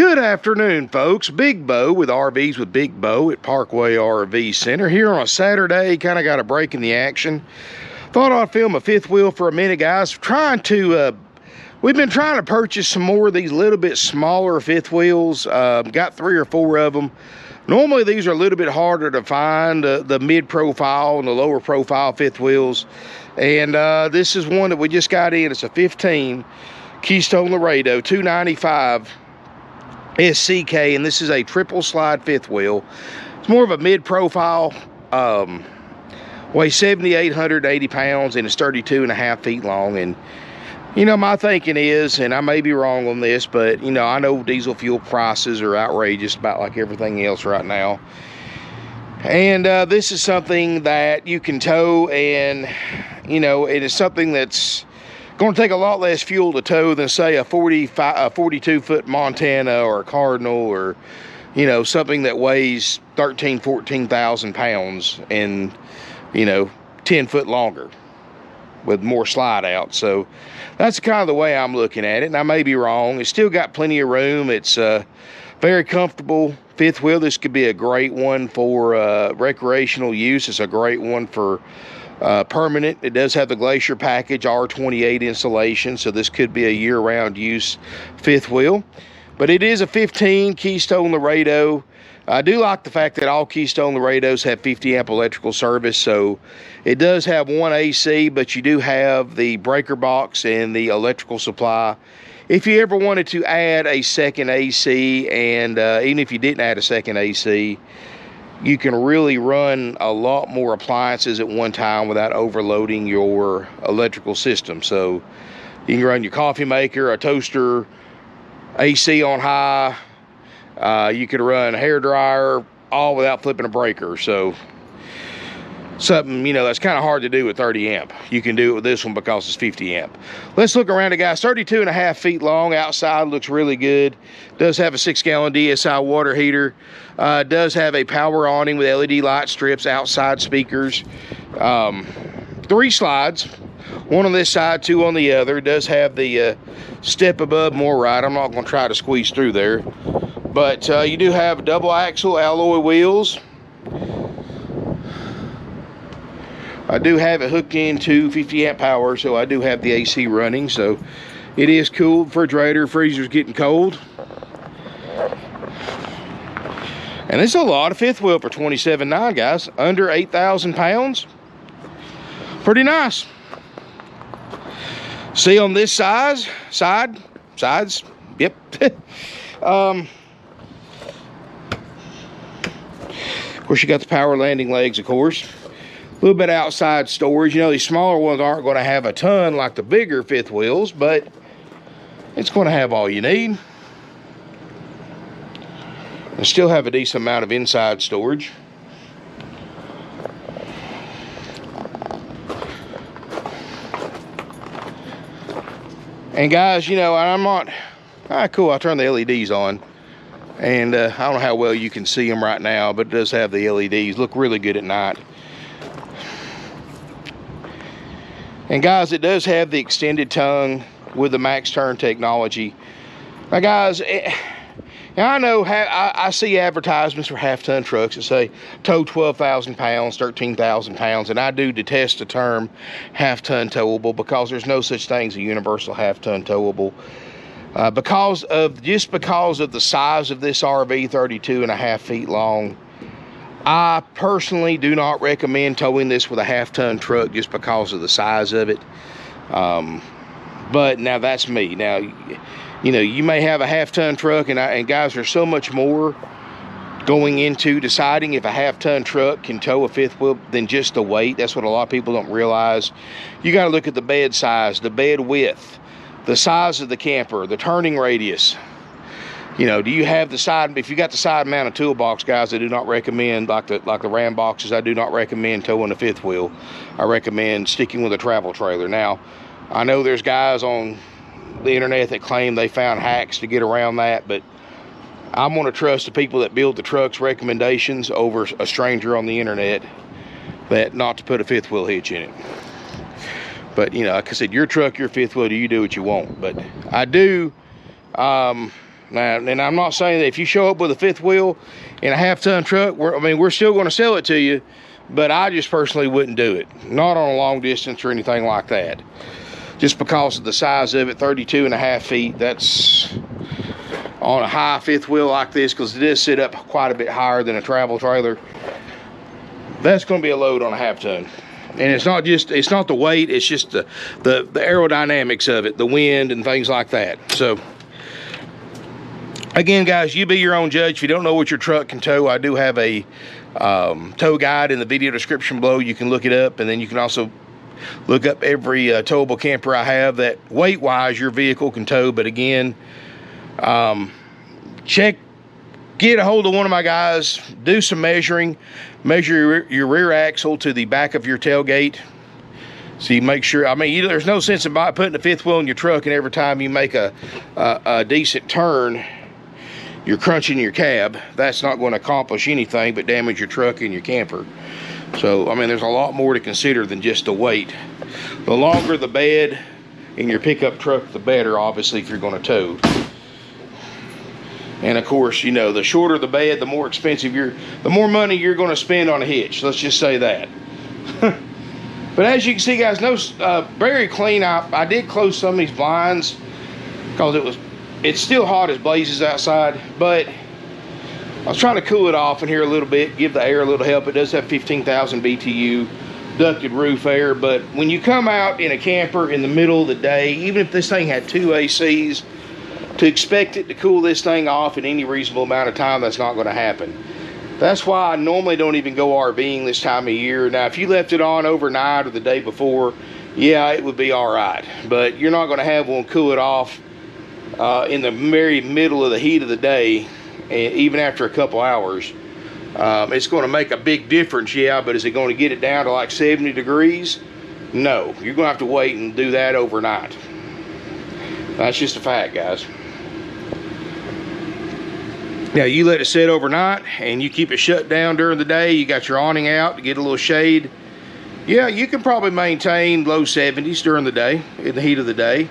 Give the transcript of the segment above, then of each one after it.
Good afternoon, folks. Big Bo with RVs with Big Bo at Parkway RV Center here on a Saturday. Kind of got a break in the action. Thought I'd film a fifth wheel for a minute, guys. We've been trying to purchase some more of these little bit smaller fifth wheels. Got 3 or 4 of them. Normally these are a little bit harder to find, the mid-profile and the lower profile fifth wheels. And this is one that we just got in. It's a 15 Keystone Laredo 295 SCK, and this is a triple slide fifth wheel. It's more of a mid-profile, weighs 7,880 pounds, and it's 32.5 feet long. And you know, my thinking is, and I may be wrong on this, but you know, I know diesel fuel prices are outrageous, about like everything else right now. And this is something that you can tow, and you know, it is something that's going to take a lot less fuel to tow than, say, a 42-foot Montana or a Cardinal, or you know, something that weighs 14,000 pounds and you know, 10 foot longer with more slide out. So that's kind of the way I'm looking at it, and I may be wrong. It's still got plenty of room. It's very comfortable fifth wheel. This could be a great one for recreational use. It's a great one for permanent. It does have the Glacier package R28 installation, so this could be a year-round use fifth wheel. But it is a 15 Keystone Laredo. I do like the fact that all Keystone Laredos have 50 amp electrical service, so it does have one AC, but you do have the breaker box and the electrical supply. If you ever wanted to add a second AC, and even if you didn't add a second AC, you can really run a lot more appliances at one time without overloading your electrical system. So you can run your coffee maker, a toaster, AC on high. You could run a hair dryer, all without flipping a breaker. So something, you know, that's kind of hard to do with 30 amp. You can do it with this one because it's 50 amp. Let's look around it, guys. 32.5 feet long. Outside looks really good. Does have a 6-gallon DSI water heater. Does have a power awning with LED light strips, outside speakers. 3 slides. 1 on this side, 2 on the other. Does have the step above more right. I'm not going to try to squeeze through there. But you do have double axle alloy wheels. I do have it hooked into 50 amp power, so I do have the AC running. So it is cool. Refrigerator, freezer's getting cold. And it's a lot of fifth wheel for $27,900, guys. Under 8,000 pounds. Pretty nice. See on this sides, yep. Of course, you got the power landing legs, of course. A little bit outside storage. You know, these smaller ones aren't going to have a ton like the bigger fifth wheels, but it's going to have all you need. And still have a decent amount of inside storage. And guys, you know, I'm not, cool, I'll turn the LEDs on. And I don't know how well you can see them right now, but it does have the LEDs. Look really good at night. And guys, it does have the extended tongue with the max turn technology. Now guys, I know I see advertisements for half-ton trucks that say tow 12,000 pounds, 13,000 pounds, and I do detest the term half-ton towable, because there's no such thing as a universal half-ton towable. Because of the size of this RV, 32.5 feet long, I personally do not recommend towing this with a half-ton truck just because of the size of it. But now that's me. Now, you know, you may have a half-ton truck, and guys, there's so much more going into deciding if a half-ton truck can tow a fifth wheel than just the weight. That's what a lot of people don't realize. You got to look at the bed size, the bed width, the size of the camper, the turning radius. You know, do you have the side? If you got the side mounted toolbox, guys, I do not recommend, like the Ram boxes, I do not recommend towing a fifth wheel. I recommend sticking with a travel trailer. Now, I know there's guys on the internet that claim they found hacks to get around that, but I'm going to trust the people that build the trucks' recommendations over a stranger on the internet that not to put a fifth wheel hitch in it. But you know, like I said, your truck, your fifth wheel, you do what you want. But I do Now, and I'm not saying that if you show up with a fifth wheel in a half-ton truck, we're still going to sell it to you, but I just personally wouldn't do it. Not on a long distance or anything like that. Just because of the size of it, 32.5 feet. That's on a high fifth wheel like this, because it does sit up quite a bit higher than a travel trailer. That's going to be a load on a half-ton. And it's not the weight, it's just the aerodynamics of it, the wind and things like that. So again, guys, you be your own judge. If you don't know what your truck can tow, I do have a tow guide in the video description below. You can look it up, and then you can also look up every towable camper I have that weight-wise your vehicle can tow. But again, get a hold of one of my guys, do some measuring, measure your rear axle to the back of your tailgate. So you make sure, there's no sense in putting a fifth wheel in your truck and every time you make a decent turn, you're crunching your cab. That's not going to accomplish anything but damage your truck and your camper. So, there's a lot more to consider than just the weight. The longer the bed in your pickup truck, the better, obviously, if you're going to tow. And of course, the shorter the bed, the more expensive the more money you're going to spend on a hitch. Let's just say that. But as you can see, guys, very clean. I did close some of these blinds because it's still hot as blazes outside, but I was trying to cool it off in here a little bit, give the air a little help. It does have 15,000 BTU ducted roof air, but when you come out in a camper in the middle of the day, even if this thing had 2 ACs, to expect it to cool this thing off in any reasonable amount of time, that's not going to happen. That's why I normally don't even go RVing this time of year. Now, if you left it on overnight or the day before, yeah, it would be all right. But you're not going to have one cool it off in the very middle of the heat of the day, and even after a couple hours. It's going to make a big difference, yeah, but is it going to get it down to like 70 degrees? No, you're going to have to wait and do that overnight. That's just a fact, guys. Now, you let it sit overnight and you keep it shut down during the day. You got your awning out to get a little shade. Yeah, you can probably maintain low 70s during the day, in the heat of the day.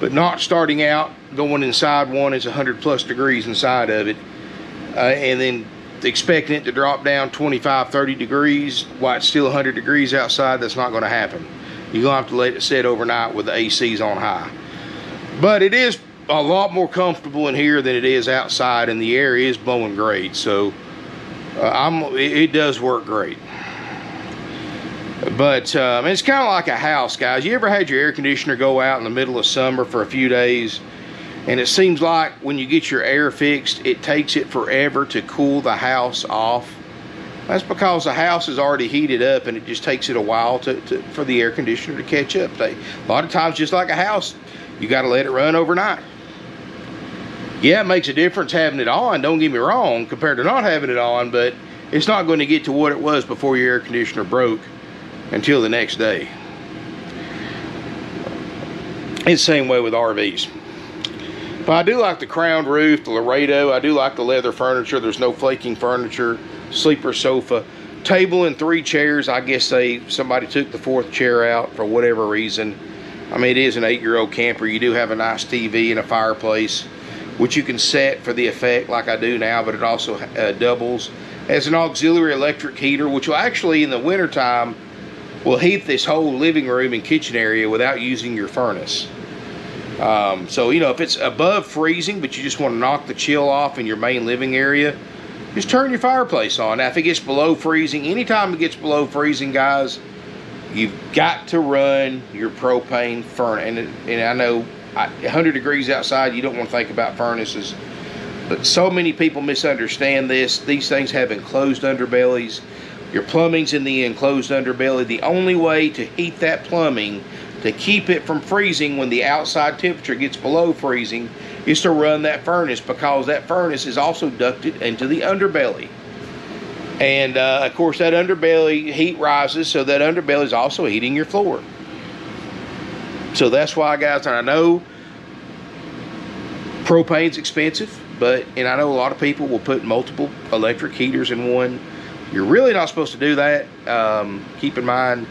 But not starting out, going inside one is 100+ degrees inside of it. And then expecting it to drop down 25, 30 degrees while it's still 100 degrees outside. That's not going to happen. You're going to have to let it sit overnight with the ACs on high. But it is a lot more comfortable in here than it is outside, and the air is blowing great. So it does work great. But it's kind of like a house, guys. You ever had your air conditioner go out in the middle of summer for a few days, and it seems like when you get your air fixed, it takes it forever to cool the house off? That's because the house is already heated up, and it just takes it a while for the air conditioner to catch up. A lot of times, just like a house, you got to let it run overnight. Yeah, it makes a difference having it on, don't get me wrong, compared to not having it on, but it's not going to get to what it was before your air conditioner broke until the next day. It's the same way with RVs. But I do like the crowned roof, the Laredo. I do like the leather furniture. There's no flaking furniture, sleeper sofa, table and 3 chairs. I guess somebody took the 4th chair out for whatever reason. It is an 8-year-old camper. You do have a nice TV and a fireplace, which you can set for the effect like I do now, but it also doubles as an auxiliary electric heater, which will actually, in the wintertime, will heat this whole living room and kitchen area without using your furnace. So, if it's above freezing, but you just want to knock the chill off in your main living area, just turn your fireplace on. Now, if it gets below freezing, anytime it gets below freezing, guys, you've got to run your propane furnace. And I know 100 degrees outside, you don't want to think about furnaces, but so many people misunderstand this. These things have enclosed underbellies. Your plumbing's in the enclosed underbelly. The only way to heat that plumbing, to keep it from freezing when the outside temperature gets below freezing, is to run that furnace, because that furnace is also ducted into the underbelly. And of course, that underbelly heat rises, so that underbelly is also heating your floor. So that's why, guys, and I know propane's expensive, and I know a lot of people will put multiple electric heaters in one. You're really not supposed to do that. Keep in mind,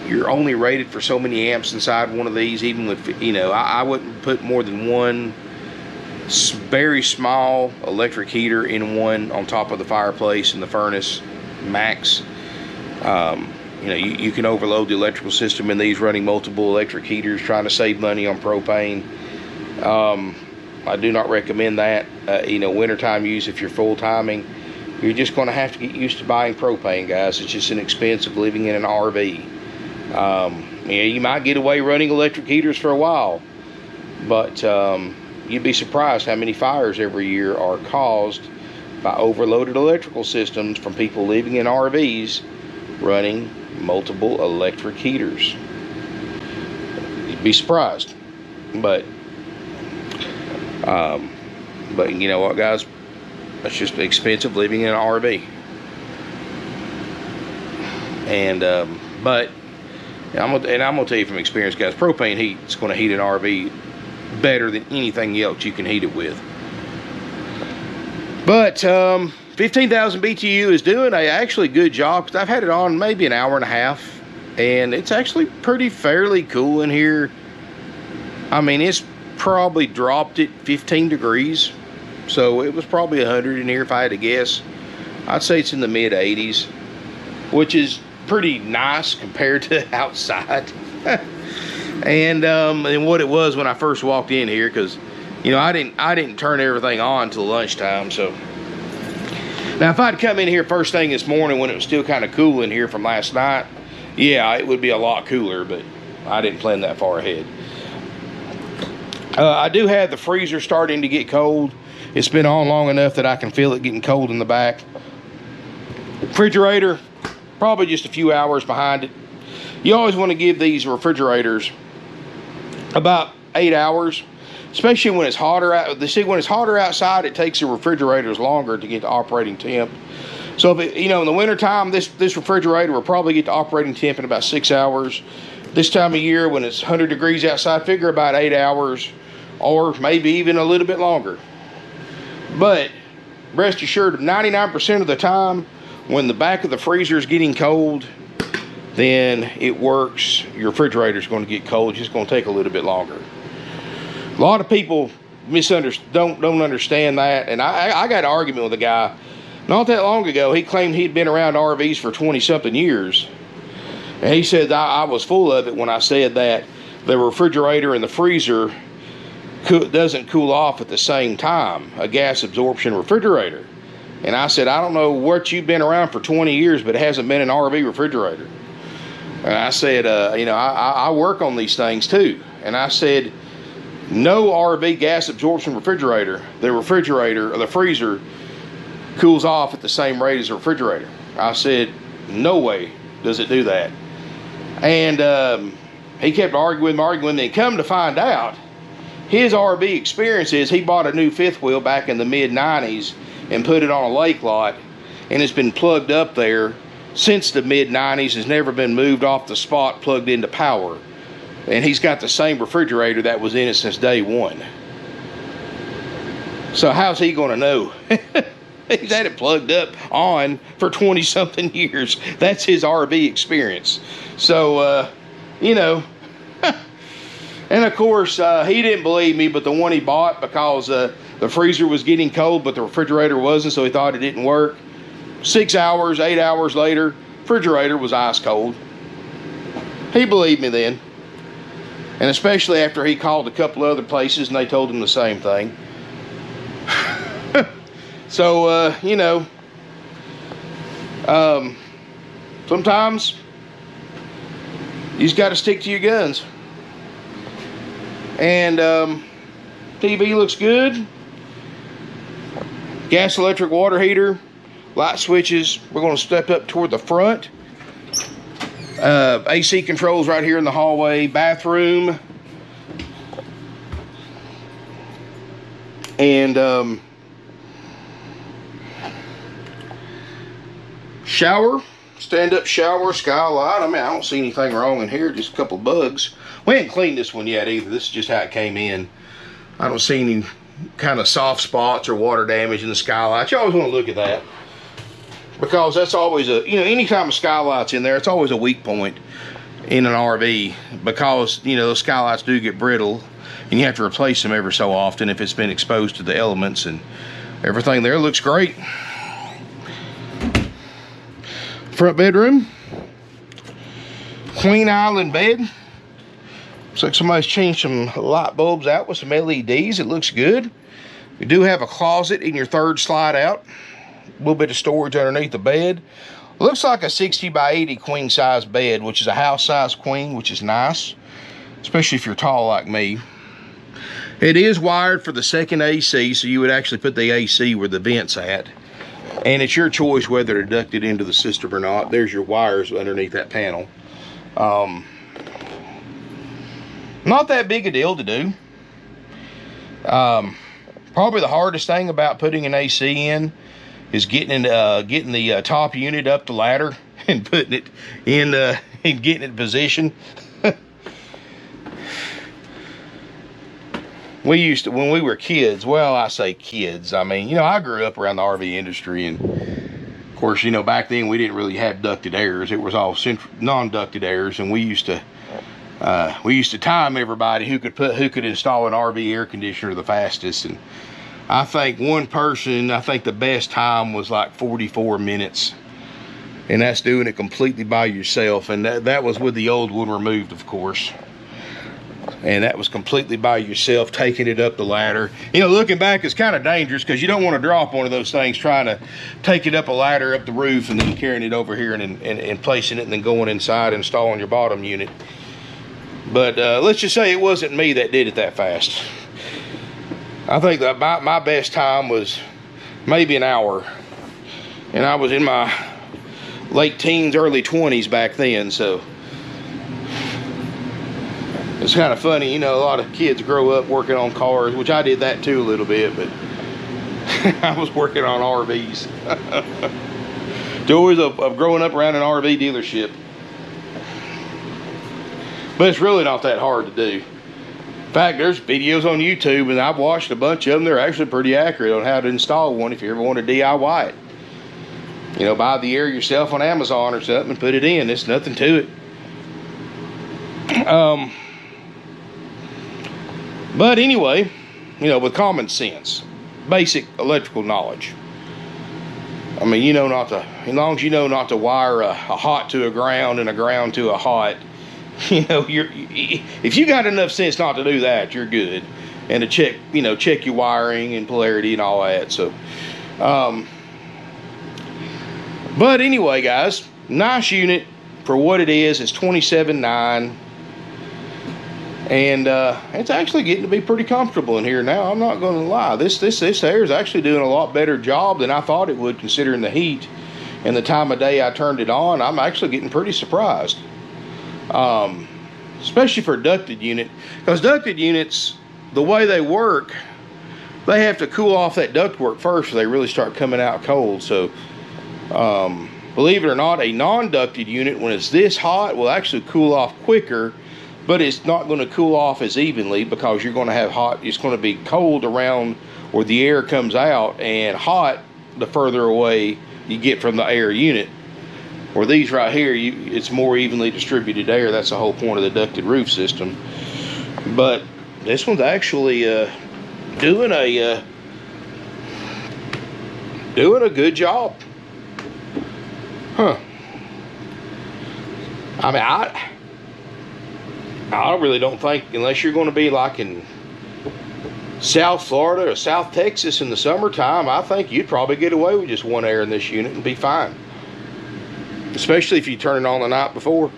you're only rated for so many amps inside one of these. Even with, I wouldn't put more than one very small electric heater in one on top of the fireplace and the furnace, max. You know, you can overload the electrical system in these running multiple electric heaters, trying to save money on propane. I do not recommend that. You know, wintertime use, if you're full timing, you're just going to have to get used to buying propane, guys. It's just an expense of living in an RV. Yeah, you might get away running electric heaters for a while, but you'd be surprised how many fires every year are caused by overloaded electrical systems from people living in RVs running multiple electric heaters. You'd be surprised. But you know what, guys? It's just expensive living in an RV. And but I'm gonna tell you from experience, guys, propane heat is going to heat an RV better than anything else you can heat it with. But 15,000 BTU is doing a actually good job, because I've had it on maybe an hour and a half, and it's actually fairly cool in here. I mean, it's probably dropped it 15 degrees, so it was probably 100 in here if I had to guess. I'd say it's in the mid 80s, which is pretty nice compared to outside. And what it was when I first walked in here, because you know, I didn't turn everything on till lunchtime. So now if I'd come in here first thing this morning when it was still kind of cool in here from last night, yeah, it would be a lot cooler, but I didn't plan that far ahead. I do have the freezer starting to get cold. It's been on long enough that I can feel it getting cold in the back. Refrigerator, probably just a few hours behind it. You always want to give these refrigerators about 8 hours, especially when it's hotter out. When it's hotter outside, it takes the refrigerators longer to get to operating temp. So if it, you know, in the wintertime, this refrigerator will probably get to operating temp in about 6 hours. This time of year, when it's 100 degrees outside, figure about 8 hours, or maybe even a little bit longer. But rest assured, 99% of the time, when the back of the freezer is getting cold, then it works. Your refrigerator is going to get cold. It's just going to take a little bit longer. A lot of people don't understand that, and I got an argument with a guy not that long ago. He claimed he'd been around RVs for 20-something years, and he said I was full of it when I said that the refrigerator and the freezer doesn't cool off at the same time, a gas absorption refrigerator. And I said, I don't know what you've been around for 20 years, but it hasn't been an RV refrigerator. And I said, you know, I work on these things too. And I said, no RV gas absorption refrigerator, the freezer cools off at the same rate as the refrigerator. I said, no way does it do that. And he kept arguing me. And come to find out, his RV experience is he bought a new fifth wheel back in the mid-90s and put it on a lake lot, and it's been plugged up there since the mid-90s, has never been moved off the spot, plugged into power. And he's got the same refrigerator that was in it since day one. So how's he going to know? He's had it plugged up on for 20-something years. That's his RV experience. So, you know, and of course, he didn't believe me, but the one he bought, because the freezer was getting cold, but the refrigerator wasn't, so he thought it didn't work. 6 hours, 8 hours later, refrigerator was ice cold. He believed me then. And especially after he called a couple other places and they told him the same thing. So, you know, sometimes you just got to stick to your guns. And TV looks good. Gas, electric, water heater, light switches. We're going to step up toward the front. AC controls right here in the hallway. Bathroom. And shower. Stand-up shower, skylight. I mean, I don't see anything wrong in here. Just a couple of bugs. We haven't cleaned this one yet either. This is just how it came in. I don't see any kind of soft spots or water damage in the skylight. You always want to look at that, because that's always a, you know, anytime a skylight's in there, it's always a weak point. in an RV, because you know those skylights do get brittle and you have to replace them every so often if it's been exposed to the elements. And everything there looks great. Front bedroom, queen island bed. Looks like somebody's changed some light bulbs out with some LEDs. It looks good. You do have a closet in your third slide out. A little bit of storage underneath the bed. Looks like a 60 by 80 queen size bed, which is a house size queen, which is nice, especially if you're tall like me. It is wired for the second AC, so you would actually put the AC where the vent's at. And it's your choice whether to duct it into the system or not. There's your wires underneath that panel. Not that big a deal to do. Probably the hardest thing about putting an AC in is getting the top unit up the ladder and putting it in and getting it in position. We used to, when we were kids, well, I say kids, I mean, you know, I grew up around the RV industry, and of course, you know, back then we didn't really have ducted airs. It was all non-ducted airs, and we used to time everybody who could install an RV air conditioner the fastest. And I think one person, I think the best time was like 44 minutes, and that's doing it completely by yourself. And that was with the old one removed, of course. And that was completely by yourself, taking it up the ladder. You know, looking back, it's kind of dangerous because you don't want to drop one of those things trying to take it up a ladder up the roof and then carrying it over here and placing it and then going inside and installing your bottom unit. But let's just say it wasn't me that did it that fast. I think that my best time was maybe an hour. And I was in my late teens, early 20s back then, so it's kind of funny, you know, a lot of kids grow up working on cars, which I did that too a little bit, but I was working on RVs. Joys of growing up around an RV dealership. But it's really not that hard to do. In fact, there's videos on YouTube, and I've watched a bunch of them. They're actually pretty accurate on how to install one if you ever want to DIY it. You know, buy the air yourself on Amazon or something and put it in. It's nothing to it. But anyway, you know, with common sense, basic electrical knowledge. I mean, you know not to, as long as you know not to wire a hot to a ground and a ground to a hot, you know, if you got enough sense not to do that, you're good. And to check, you know, check your wiring and polarity and all that. So, but anyway, guys, nice unit for what it is. It's $27,900. And it's actually getting to be pretty comfortable in here now. I'm not going to lie. This air is actually doing a lot better job than I thought it would, considering the heat and the time of day I turned it on. I'm actually getting pretty surprised, especially for a ducted unit, because ducted units, the way they work, they have to cool off that ductwork first before they really start coming out cold. So believe it or not, a non-ducted unit, when it's this hot, will actually cool off quicker. But it's not going to cool off as evenly, because you're going to have hot, it's going to be cold around where the air comes out, and hot the further away you get from the air unit. Where these right here, it's more evenly distributed air. That's the whole point of the ducted roof system. But this one's actually doing a good job. Huh. I mean, I really don't think, unless you're going to be like in South Florida or South Texas in the summertime, I think you'd probably get away with just one air in this unit and be fine. Especially if you turn it on the night before.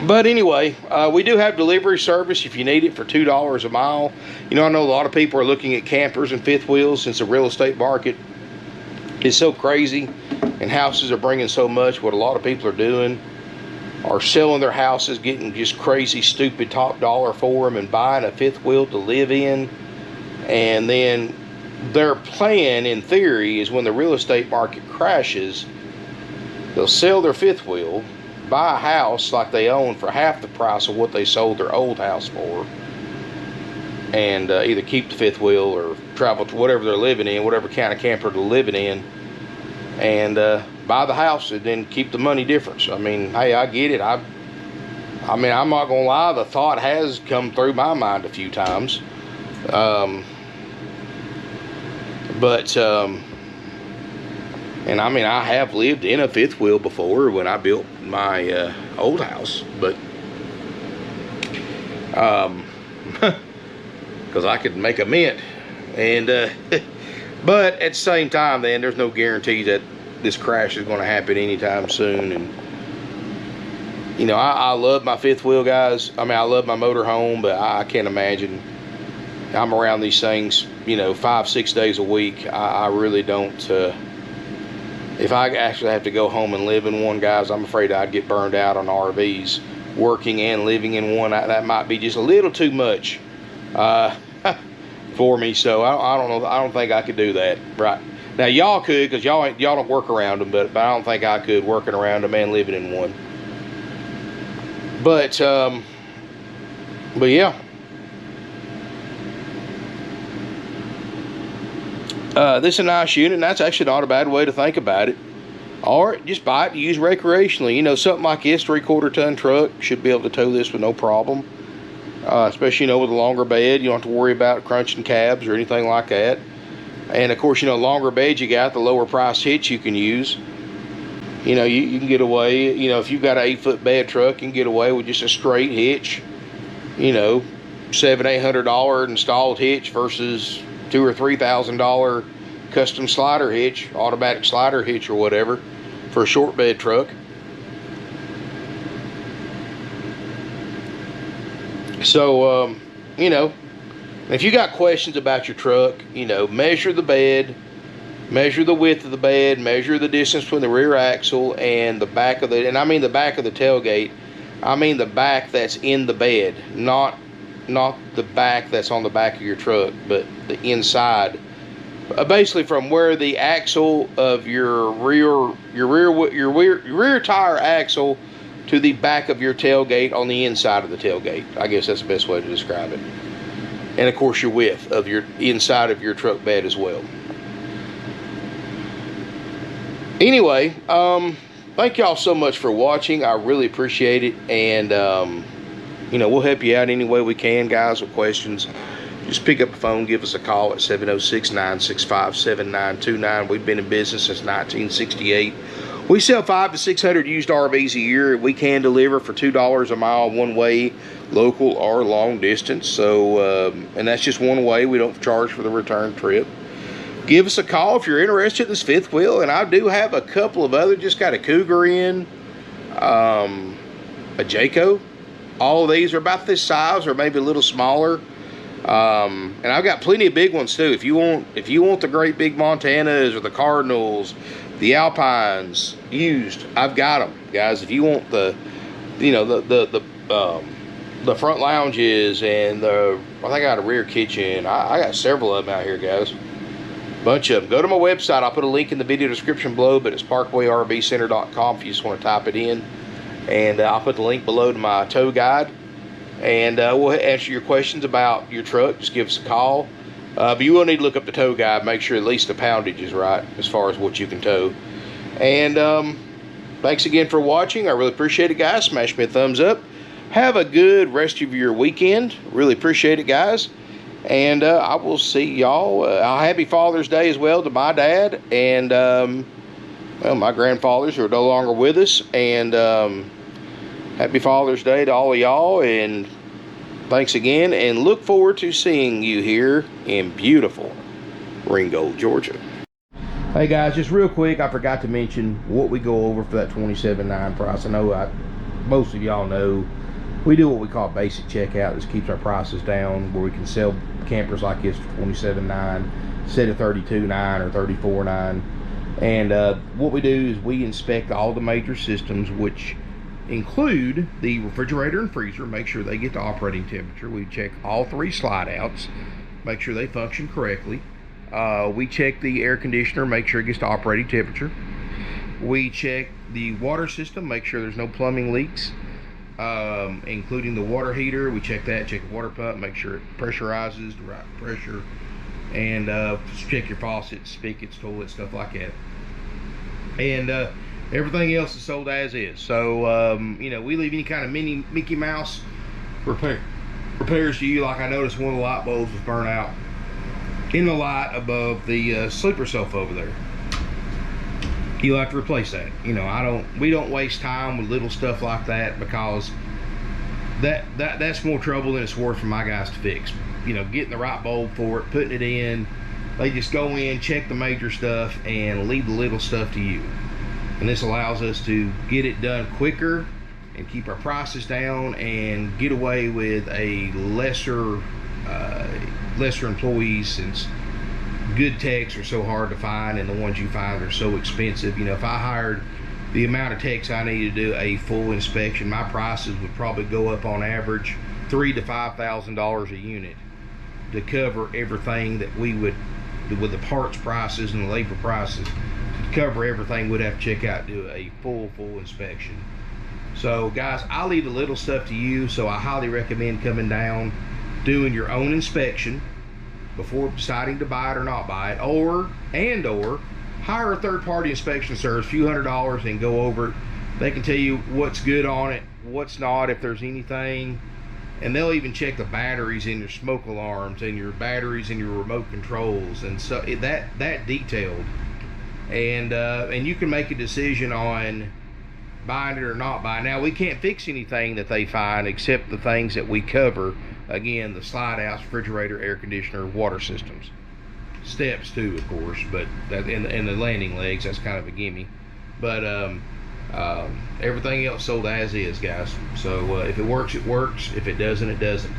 But anyway, we do have delivery service if you need it for $2 a mile. You know, I know a lot of people are looking at campers and fifth wheels since the real estate market is so crazy and houses are bringing so much. What a lot of people are doing are selling their houses, getting just crazy, stupid top dollar for them, and buying a fifth wheel to live in. And then their plan, in theory, is when the real estate market crashes, they'll sell their fifth wheel, buy a house like they own for half the price of what they sold their old house for, and either keep the fifth wheel or travel to whatever they're living in, whatever kind of camper they're living in, and buy the house and then keep the money difference. I mean, hey, I get it. I mean, I'm not gonna lie, the thought has come through my mind a few times. And I mean, I have lived in a fifth wheel before when I built my old house, but because I could make a mint, and but at the same time, then there's no guarantee that this crash is going to happen anytime soon. And you know, I love my fifth wheel, guys. I mean, I love my motor home, but I can't imagine. I'm around these things, you know, 5-6 days a week. I really don't. If I actually have to go home and live in one, guys, I'm afraid I'd get burned out on RVs, working and living in one. That might be just a little too much for me. So I don't know. I don't think I could do that. Right now, y'all could, because y'all don't work around them, but I don't think I could working around them and living in one. But yeah. This is a nice unit, and that's actually not a bad way to think about it. Or just buy it to use recreationally. You know, something like this 3/4 ton truck should be able to tow this with no problem. Especially, you know, with a longer bed, you don't have to worry about crunching cabs or anything like that. And of course, you know, longer bed you got, the lower price hitch you can use. You know, you can get away, you know, if you've got an 8-foot bed truck, you can get away with just a straight hitch. You know, $700-800 installed hitch versus $2,000 or $3,000 custom slider hitch, automatic slider hitch or whatever, for a short bed truck. So, you know, if you got questions about your truck, you know, measure the bed, measure the width of the bed, measure the distance between the rear axle and the back of the, and I mean the back of the tailgate. I mean the back that's in the bed, not the back that's on the back of your truck, but the inside. Basically, from where the axle of your rear tire axle to the back of your tailgate on the inside of the tailgate. I guess that's the best way to describe it. And of course, your width of your inside of your truck bed as well. Anyway, thank y'all so much for watching. I really appreciate it, and you know, we'll help you out any way we can, guys, with questions. Just pick up the phone, give us a call at 706-965-7929. We've been in business since 1968. We sell 500 to 600 used RVs a year. We can deliver for $2 a mile one way, local or long distance. So, and that's just one way. We don't charge for the return trip. Give us a call if you're interested in this fifth wheel. And I do have a couple of other, just got a Cougar in, a Jayco. All of these are about this size or maybe a little smaller. And I've got plenty of big ones too. If you want the great big Montanas or the Cardinals, the Alpines used, I've got them, guys. If you want the, you know, the front lounges and I think I got a rear kitchen. I got several of them out here, guys. Bunch of them. Go to my website. I'll put a link in the video description below, but it's parkwayrvcenter.com if you just want to type it in. And I'll put the link below to my tow guide. And we'll answer your questions about your truck. Just give us a call. But you will need to look up the tow guide. Make sure at least the poundage is right as far as what you can tow. And thanks again for watching. I really appreciate it, guys. Smash me a thumbs up. Have a good rest of your weekend. Really appreciate it, guys. And I will see y'all. Happy Father's Day as well to my dad. And, well, my grandfathers who are no longer with us. And happy Father's Day to all of y'all. And thanks again. And look forward to seeing you here in beautiful Ringgold, Georgia. Hey guys, just real quick, I forgot to mention what we go over for that $27,900 price. I know most of y'all know we do what we call basic checkout. This keeps our prices down, where we can sell campers like this for $27,900 instead of $32,900 or $34,900. And what we do is we inspect all the major systems, which include the refrigerator and freezer. Make sure they get to operating temperature. We check all 3 slide outs, make sure they function correctly. We check the air conditioner, make sure it gets to operating temperature. We check the water system, make sure there's no plumbing leaks, including the water heater. We check that, check the water pump, make sure it pressurizes the right pressure, and check your faucets, spigots, toilets, stuff like that. and everything else is sold as is. So you know, we leave any kind of mini Mickey Mouse repairs to you. Like I noticed one of the light bulbs was burnt out in the light above the sleeper sofa over there. You'll have to replace that. You know, we don't waste time with little stuff like that, because that's more trouble than it's worth for my guys to fix. You know, getting the right bulb for it, putting it in. They just go in, check the major stuff, and leave the little stuff to you. And this allows us to get it done quicker and keep our prices down and get away with a lesser employees, since good techs are so hard to find and the ones you find are so expensive. You know, if I hired the amount of techs I need to do a full inspection, my prices would probably go up on average $3,000 to $5,000 a unit to cover everything that we would, with the parts prices and the labor prices, to cover everything we'd have to check out, do a full inspection. So guys, I leave the little stuff to you, so I highly recommend coming down, doing your own inspection before deciding to buy it or not buy it, or hire a third-party inspection service, a few $100s, and go over it. They can tell you what's good on it, what's not, if there's anything, and they'll even check the batteries in your smoke alarms and your batteries in your remote controls, and so that detailed, and you can make a decision on buying it or not buying. Now, we can't fix anything that they find except the things that we cover. Again, the slide outs, refrigerator, air conditioner, water systems, steps too, of course, but that and the landing legs, that's kind of a gimme. But everything else sold as is, guys. So if it works, it works. If it doesn't, it doesn't.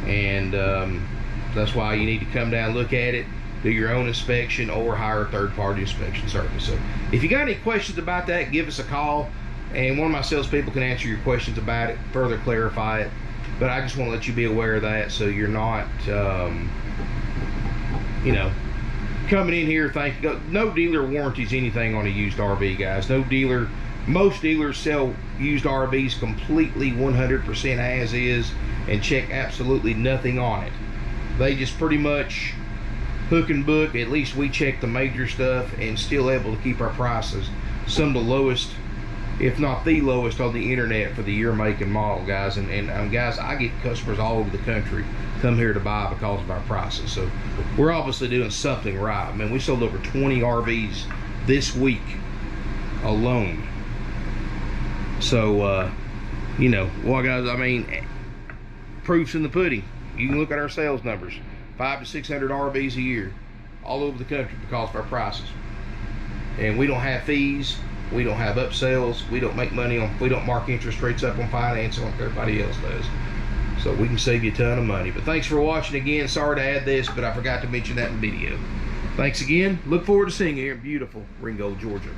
And that's why you need to come down, look at it, do your own inspection, or hire a third-party inspection service. So if you got any questions about that, give us a call, and one of my salespeople can answer your questions about it, further clarify it. But I just want to let you be aware of that, so you're not, you know, coming in here thinking, no dealer warranties anything on a used RV, guys. No dealer, most dealers sell used RVs completely 100% as is and check absolutely nothing on it. They just pretty much hook and book. At least we check the major stuff and still able to keep our prices some of the lowest, if not the lowest, on the internet for the year, make, and model, guys. And guys, I get customers all over the country come here to buy because of our prices. So we're obviously doing something right. I mean, we sold over 20 RVs this week alone. So you know, well, guys, I mean, proof's in the pudding. You can look at our sales numbers, 500 to 600 RVs a year all over the country because of our prices. And we don't have fees, we don't have upsells, we don't make money on, we don't mark interest rates up on financing like everybody else does. So we can save you a ton of money. But thanks for watching again. Sorry to add this, but I forgot to mention that in the video. Thanks again. Look forward to seeing you here in beautiful Ringgold, Georgia.